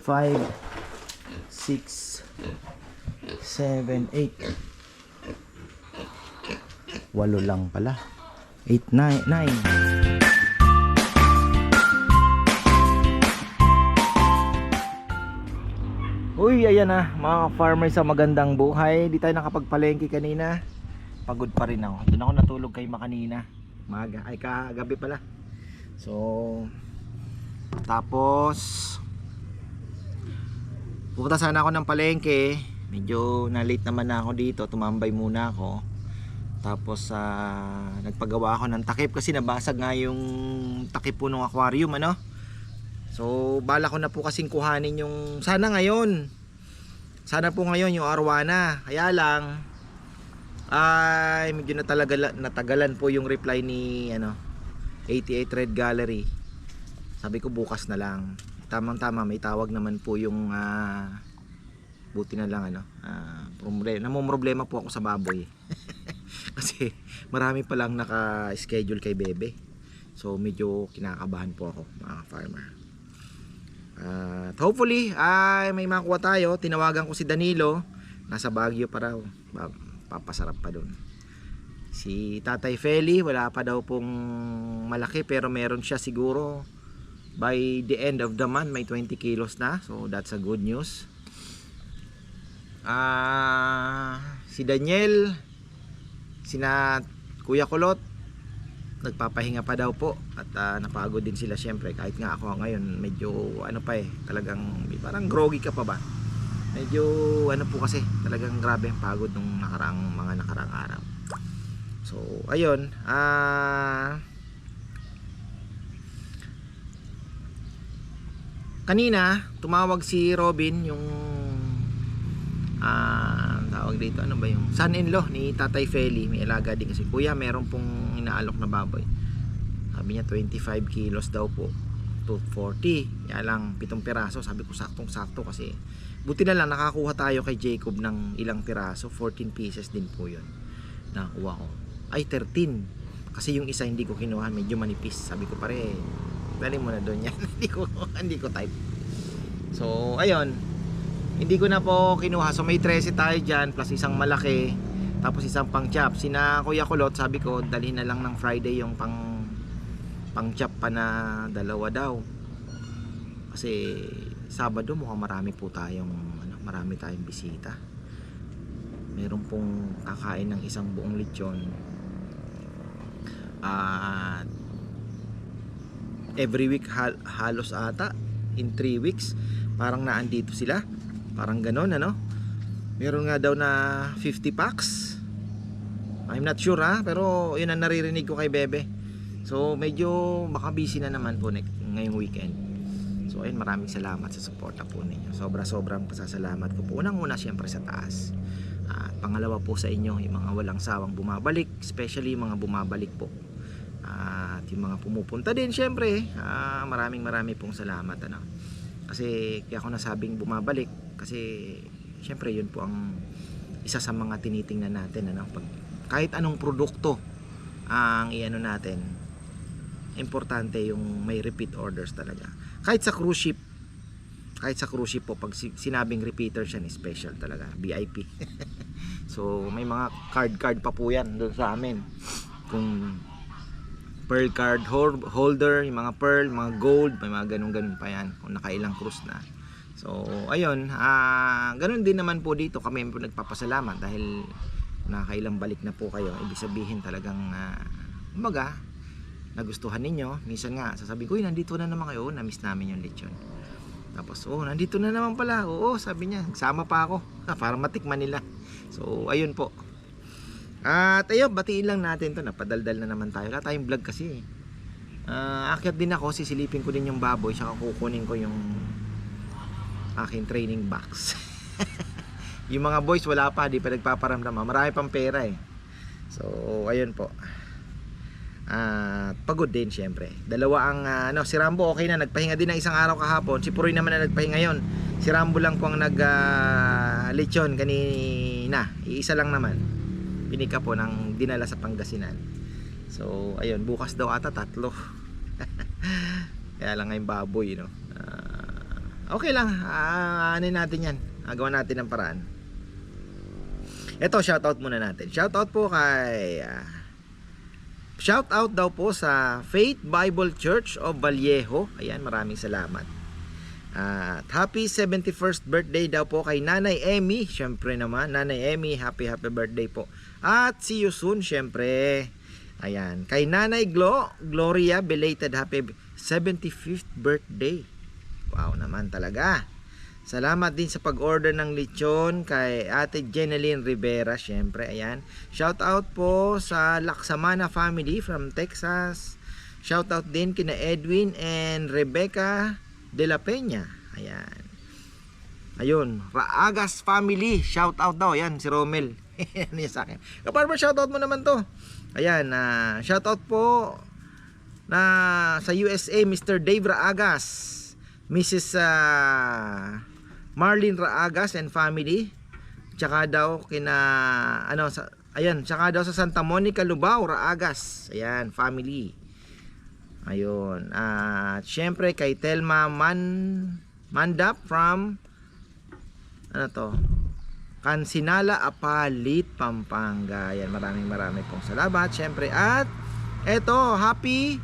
5, 6, 7, 8. 8 lang pala. 8, 9, 9. Uy, ayan na mga farmers sa magandang buhay. Di tayo nakapagpalengke kanina. Pagod pa rin ako. Doon ako natulog kay makanina. Maga, ay kagabi pala. So, tapos pupunta sana ako ng palengke. Medyo na-late naman na ako dito. Tumambay muna ako. Tapos nagpagawa ako ng takip kasi nabasag nga yung takip po ng aquarium, ano? So, bala ko na po kasing kuhanin yung sana po ngayon yung arwana. Kaya lang ay medyo natagalan po yung reply ni 88 Red Gallery. Sabi ko bukas na lang. Tamang-tama may tawag naman po yung buti na lang namomroblema po ako sa baboy. Kasi marami pa lang naka-schedule kay Bebe. So medyo kinakabahan po ako, mga farmer. Hopefully ay may makuha tayo. Tinawagan ko si Danilo, nasa Baguio pa raw. Papasarap pa doon. Si Tatay Feli wala pa daw pong malaki, pero meron siya siguro by the end of the month. May 20 kilos na, so that's a good news. Si Daniel, sina Kuya Kulot nagpapahinga pa daw po at napagod din sila syempre, kahit nga ako ngayon medyo talagang parang groggy ka pa ba, medyo po kasi talagang grabe ang pagod nung mga nakaraang araw. So ayun, kanina tumawag si Robin, yung tawag dito, yung son-in-law ni Tatay Feli. May alaga din kasi, kuya meron pong inaalok na baboy. Sabi niya 25 kilos daw po, 240. Kaya lang 7 piraso. Sabi ko saktong sakto, kasi buti na lang nakakuha tayo kay Jacob ng ilang piraso. 14 pieces din po yun nakakuha ko. Ay 13, kasi yung isa hindi ko kinuha, medyo manipis. Sabi ko pare, dali mo na doon yan. hindi ko type. So ayun, hindi ko na po kinuha. So may 13 tayo dyan, plus isang malaki, tapos isang pang chop. Sina Kuya Kulot, sabi ko dalhin na lang ng Friday yung pang chop pa na 2 daw, kasi Sabado mukhang marami po tayong marami tayong bisita. Meron pong kakain ng isang buong lechon. Every week halos ata, in 3 weeks parang naandito sila. Parang ganon, meron nga daw na 50 packs. I'm not sure pero yun ang naririnig ko kay Bebe. So medyo baka busy na naman po ngayong weekend. So ayun, maraming salamat sa suporta po ninyo. Sobrang pasasalamat ko po. Unang-una syempre sa taas. At pangalawa po sa inyo, yung mga walang sawang bumabalik, especially yung mga bumabalik po. At yung mga pumupunta din syempre, maraming pong salamat Kasi kaya ako nasabing bumabalik, kasi syempre yun po ang isa sa mga tinitingnan natin pag kahit anong produkto ang natin, importante yung may repeat orders talaga. Kahit sa cruise ship po, pag sinabing repeater siya, special talaga, VIP. So may mga card pa po yan doon sa amin, kung pearl card holder, yung mga pearl, mga gold, may mga ganun pa yan kung nakailang cruise na. So ayun, ganun din naman po dito, kami po nagpapasalamat dahil nakailang balik na po kayo. Ibig sabihin talagang nagustuhan ninyo. Minsan nga sasabihin ko, nandito na naman kayo, na-miss namin yung lechon. Tapos nandito na naman pala. Oo, sabi niya, sama pa ako para matikman nila. So ayun po. At ayun, batiin lang natin to, napadaldal na naman tayo. Wala tayong vlog kasi. Akyat din ako, sisilipin ko din yung baboy, saka kukunin ko yung aking training box. Yung mga boys wala pa, di pa nagpaparamdam. Marami pang pera So ayun po. Pagod din syempre. Dalawa ang si Rambo okay na, nagpahinga din ng isang araw kahapon. Si Puroy naman na nagpahinga yon. Si Rambo lang po ang lechon kanina. Iisa lang naman. Pinika po ng dinala sa Pangasinan. So ayun, bukas daw ata 3. Kaya lang ngayong baboy Okay lang, ano natin yan, gawa natin ng paraan. Ito, shoutout muna natin. Shoutout po kay shoutout daw po sa Faith Bible Church of Vallejo. Ayan, maraming salamat. At happy 71st birthday daw po kay Nanay Emmy. Syempre naman, Nanay Emmy, happy birthday po. At see you soon, syempre. Ayan, kay Nanay Gloria, belated happy 75th birthday. Wow naman talaga. Salamat din sa pag-order ng lechon kay Ate Jeneline Rivera, syempre. Ayan. Shout out po sa Laksamana family from Texas. Shout out din kina Edwin and Rebecca de la Peña. Ayan. Ayun, Raagas family, shout out daw. Ayan, si Romel. Ano yan sa akin? Kaparmer, shout out mo naman to. Ayan, shout out po na sa USA, Mr. Dave Raagas, Mrs. Marlene Raagas and family. Tsaka daw kina ayan, tsaka daw sa Santa Monica, Lubao, Raagas. Ayan, family. Ayun. At syempre kay Telma Mandap from Kansinala, Apalit, Pampanga. Ayan, maraming pong salamat syempre. At eto, happy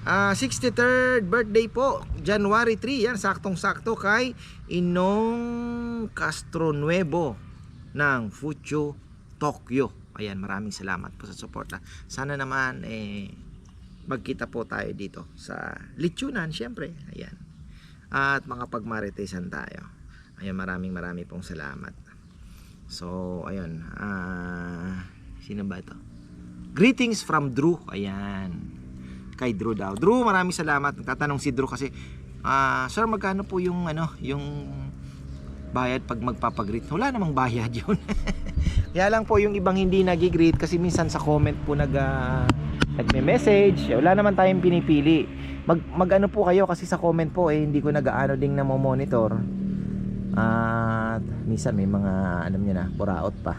63rd birthday po, January 3. Yan, saktong-sakto kay Inong Castronuevo ng Fuchu, Tokyo. Ayan, maraming salamat po sa suporta. Sana naman magkita po tayo dito sa lechonan, syempre. Ayan. At makapagmaritesan tayo. Ayan, maraming pong salamat. So, ayun. Sino ba ito? Greetings from Drew. Ayan. Kay Drew daw. Drew, maraming salamat. Nagtatanong si Drew kasi, sir, magkano po yung yung bayad pag magpapagreet? Wala namang bayad yun. Kaya lang po yung ibang hindi nag-greet kasi minsan sa comment po nagme-message. Wala naman tayong pinipili. Mag-ano po kayo kasi sa comment po hindi ko nag-aano ding monitor. At minsan may mga alam niyo na, buraot pa.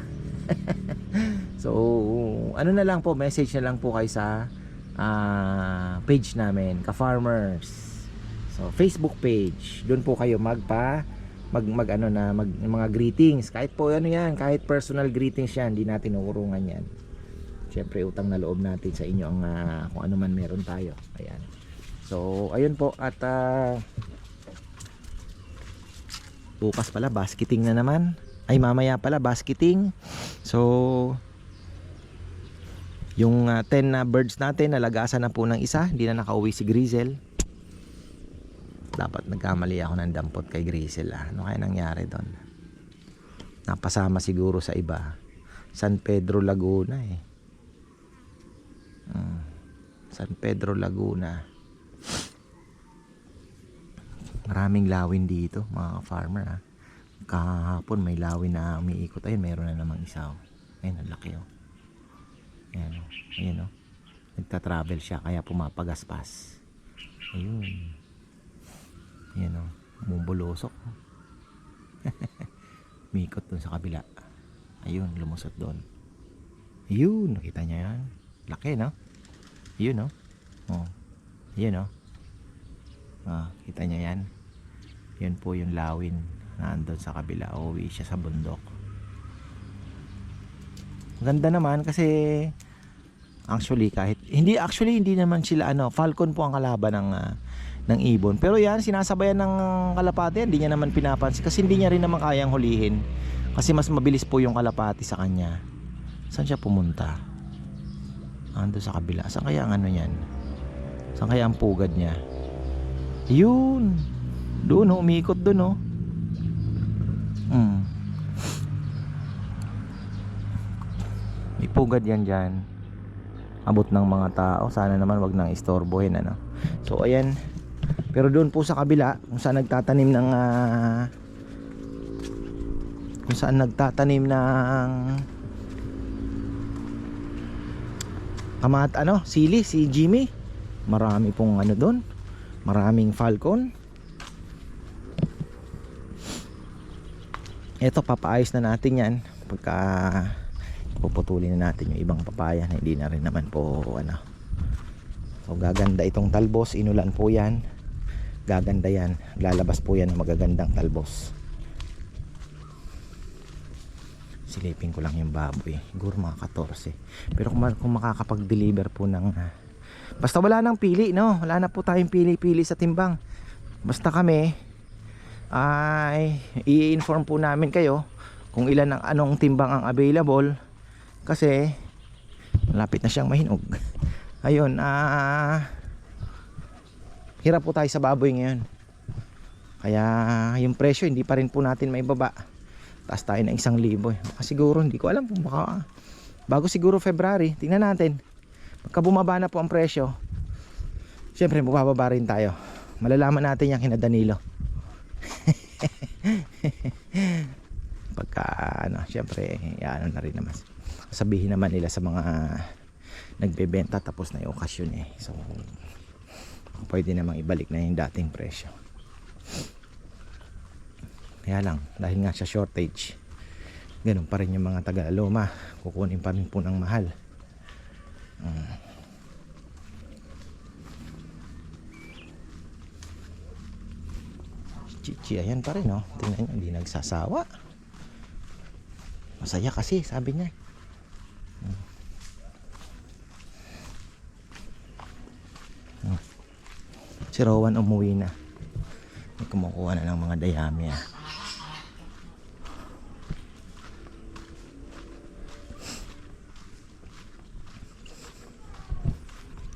So, ano na lang po, message na lang po kayo sa page namin, Ka-Farmers. So, Facebook page. Doon po kayo mga greetings. Kahit po kahit personal greetings yan, hindi natin uurungan yan. Siyempre, utang na loob natin sa inyo ang kung ano man meron tayo. Ayan. So, ayun po at bukas pala basketing na naman. Ay, mamaya pala basketing. So, yung 10 na birds natin, nalagasan na po ng isa. Hindi na nakauwi si Grizel. Dapat nagkamali ako ng dampot kay Grizel. Ano kaya nangyari doon? Napasama siguro sa iba. San Pedro, Laguna San Pedro, Laguna. Maraming lawin dito, mga farmer. Kahapon may lawin na umiikot. Ayun, mayroon na namang isa. Ayun, ang laki Ayun, nagta-travel siya kaya pumapagaspas. Ayun, bumubulosok. Mikot dun sa kabila. Ayun, lumusot doon. Ayun, nakita niya yan. Laki, no? Ayun, Ayun, kita niya yan. Yan po yung lawin. Nandun sa kabila. Uwi siya sa bundok. Ganda naman kasi actually hindi naman sila falcon po ang kalaban ng ibon. Pero yan, sinasabayan ng kalapati, hindi niya naman pinapansin kasi hindi niya rin naman kayang hulihin. Kasi mas mabilis po yung kalapati sa kanya. Saan siya pumunta? Ando sa kabila. Saan kaya ang yan? Saan kaya ang pugad niya? Yun. Doon, umiikot doon, May pugad yan dyan. Abot ng mga tao. Sana naman wag nang istorbohin, So, ayan. Pero doon po sa kabila, kung saan nagtatanim ng sili, si Jimmy. Marami pong doon. Maraming falcon. Ito, papaayos na natin yan pagka puputulin na natin yung ibang papaya na hindi na rin naman po So, gaganda itong talbos. Inulan po yan. Gaganda yan, lalabas po yan ng magagandang talbos. Silipin ko lang yung baboy, siguro mga 14. Pero kung makakapag-deliver po ng basta wala nang pili, no? Wala na po tayong pili-pili sa timbang. Basta kami ay i-inform po namin kayo kung ilan ang anong timbang ang available, kasi malapit na siyang mahinog. Ayun, hirap po tayo sa baboy ngayon. Kaya yung presyo hindi pa rin po natin maibaba. Taas tayo ng 1,000 eh. Baka siguro, hindi ko alam kung baka bago siguro February, tingnan natin. Pagka bumaba na po ang presyo, syempre bumababa rin tayo. Malalaman natin yan kina Danilo. Pagka syempre ano na rin naman, sabihin naman nila sa mga nagbebenta tapos na yung okasyon eh. So pwede namang ibalik na yung dating presyo. Kaya lang, dahil nga sa shortage, ganun pa rin yung mga taga-Loma, kukunin pa rin po ng mahal. Chichi, ayan pa rin, oh. Tingnan nyo, hindi nagsasawa. Masaya kasi, sabi niya. Si Rowan umuwi na. May kumukuha na ng mga dayami,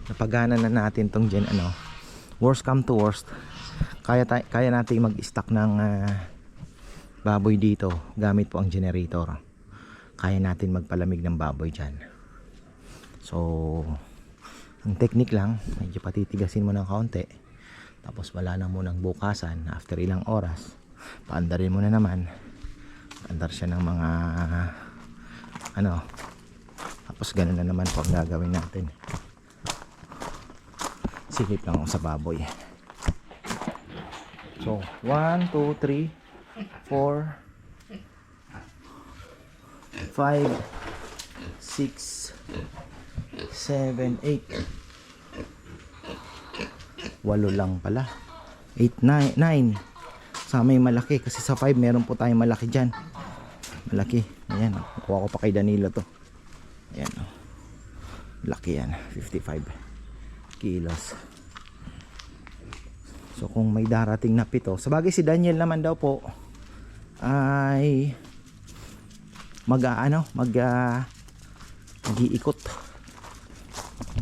Napagana na natin tong dyan, worst come to worst, kaya natin mag-stock ng baboy dito gamit po ang generator. Kaya natin magpalamig ng baboy dyan. So ang technique lang, medyo patitigasin mo ng kaunti, tapos wala na munang bukasan. After ilang oras, paandarin mo na naman. Andar siya ng mga tapos ganun na naman po ang gagawin natin. Silip lang ako sa baboy. So 1, 2, 3, 4, 5, 6, 7, 8. 8 lang pala. 8, 9. Sa may malaki, kasi sa 5 meron po tayong malaki dyan. Malaki. Ayan, kuha ko pa kay Danilo to. Ayan, laki yan, 55 kilos. So kung may darating na 7, sabagay si Daniel naman daw po ay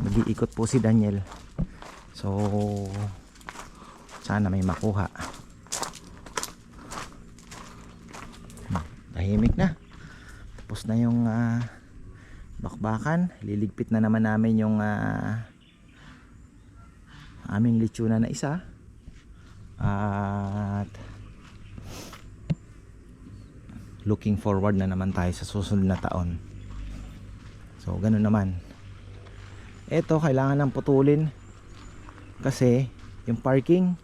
mag-iikot po si Daniel. So sana may makuha. Tahimik na, tapos na yung bakbakan. Liligpit na naman namin yung aming lechuna na isa, at looking forward na naman tayo sa susunod na taon. So ganun naman, eto kailangan ng putulin kasi yung parking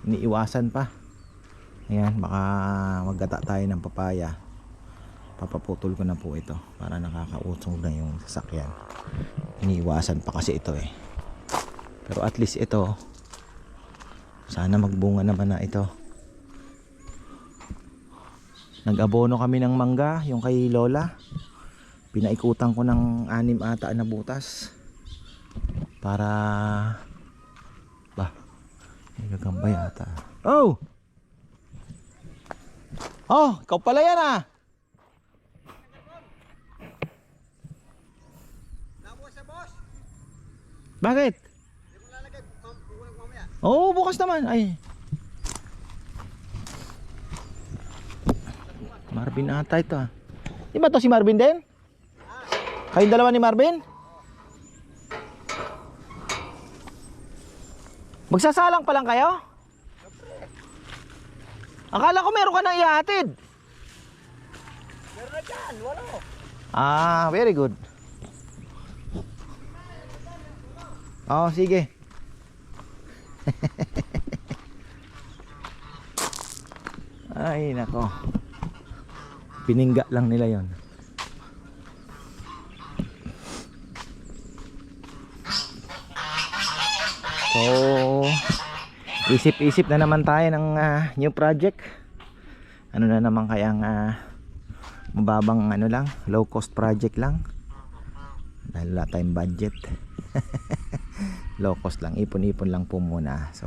iniiwasan pa. Ayan, baka maggata tayo ng papaya. Papaputol ko na po ito para nakakautsong na yung sasakyan. Iniiwasan pa kasi ito eh. Pero at least ito, sana magbunga naman na ito. Nag-abono kami ng mangga, yung kay Lola. Pinaikutan ko ng 6 ata na butas para may gagamba yata. Oh! Oh, ikaw pala yan ah. Bakit? Oo, bukas naman. Ay. Marvin ata ito ah. Di ba to si Marvin din? Kayong dalawa ni Marvin? Magsasalang pa lang kayo? Akala ko meron ka nang ihatid. Meron na dyan, wala. Ah, very good. Oh, sige. Ay, nako. Piningga lang nila yon. So, Isip-isip na naman tayo ng new project. Ano na naman kayang mababang ano lang, low cost project lang. Dahil wala tayong budget. Low cost lang, ipon-ipon lang po muna. So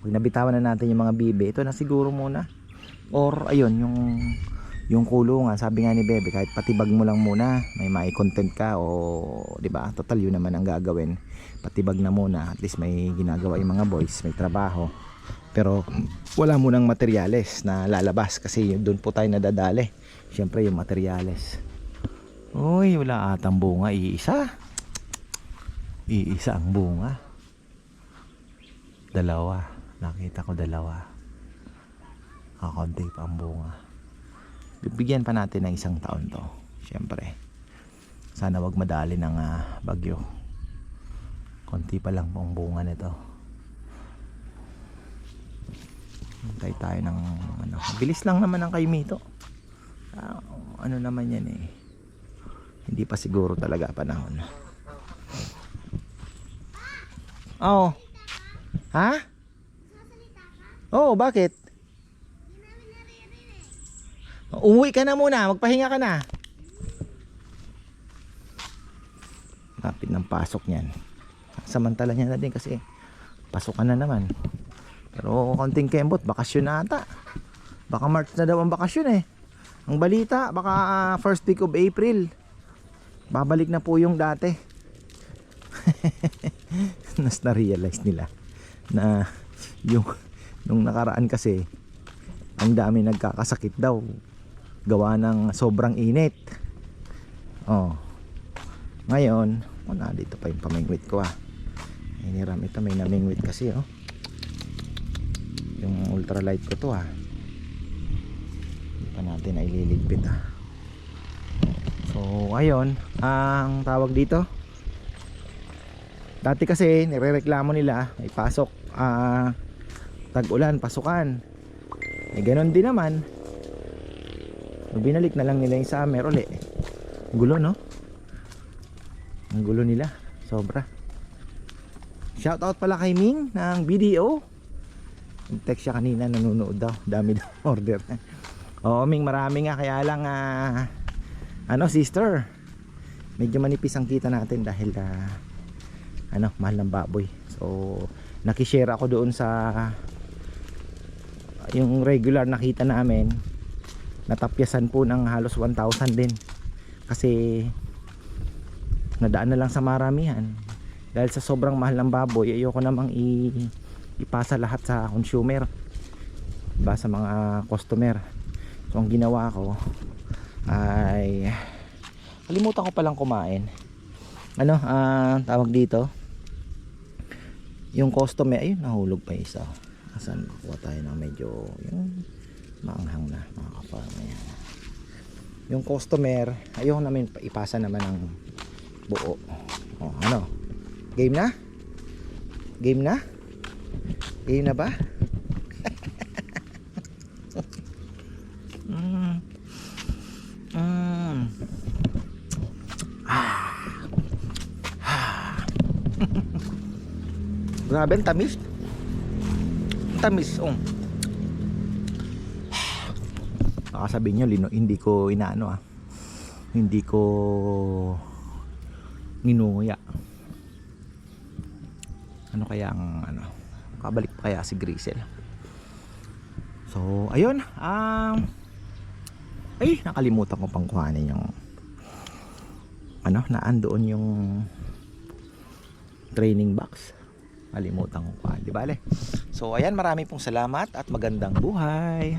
pinabitawan na natin yung mga bibe. Ito na siguro muna. Or ayun, yung kulungan, sabi nga ni Bebe, kahit patibag mo lang muna, may mai-content ka o 'di ba? Total yun naman ang gagawin. Patibag na muna, at least may ginagawa yung mga boys, may trabaho. Pero wala munang materyales na lalabas kasi doon po tayo nadadali. Siyempre yung materyales. Uy, wala atang bunga, iisa. Iisa ang bunga. Dalawa, nakita ko dalawa. Kakunti pa ang bunga. Bibigyan pa natin ng 1 taon to. Siyempre. Sana wag madali ng bagyo. Konti pa lang po ang bunga nito. Hintay tayo ng ano. Bilis lang naman ang kaimito. Ano naman yan eh. Hindi pa siguro talaga panahon. Oh. Ha? Oh, bakit? Umuwi ka na muna, magpahinga ka na. Lapit ng pasok niyan. Samantala niya na din kasi pasok ka na naman. Pero konting kembot, bakasyon na ata. Baka March na daw ang bakasyon eh. Ang balita, baka first week of April. Babalik na po yung dati. Nas na-realize nila na yung nung nakaraan kasi ang dami nagkakasakit daw gawa ng sobrang init. Oh. Ngayon, dito pa yung pamingwit ko Iniram ito, may namingwit kasi yung ultralight ko to Hindi pa natin na ililigpit So ayun, ang tawag dito. Dati kasi nirereklamo nila may pasok tag-ulan, pasukan. Ganon din naman. Binalik na lang nila yung summer uli. Gulo no? Ang gulo nila, sobra. Shoutout pala kay Ming ng BDO. Text siya kanina, nanonood daw. Dami daw order. Oo Ming, marami nga, kaya lang sister, medyo manipis ang kita natin dahil mahal ng baboy. So nakishare ako doon sa yung regular nakita namin, natapyasan po ng halos 1,000 din kasi nadaan na lang sa maramihan. Dahil sa sobrang mahal ng baboy, ayoko namang ipasa lahat sa consumer, diba, sa mga customer. So ang ginawa ko ay kalimutan ko palang kumain. Tawag dito, yung customer, ayun, nahulog pa isa. Asan, kuha tayo ng medyo yung maanghang na mga kaparma yan. Yung customer, ayoko namin ipasa naman ng buo. Game na? Game na? Game na ba? Grabe, ang tamis. Tamis, Baka sabihin nyo, hindi ko inaano hindi ko nginunguya. Ano kaya ang kabalik pa kaya si Grisel? So ayun, nakalimutan ko pang kuhanin yung naandoon yung training box. Kalimutan ko pa, di bale. So ayan, marami pong salamat at magandang buhay.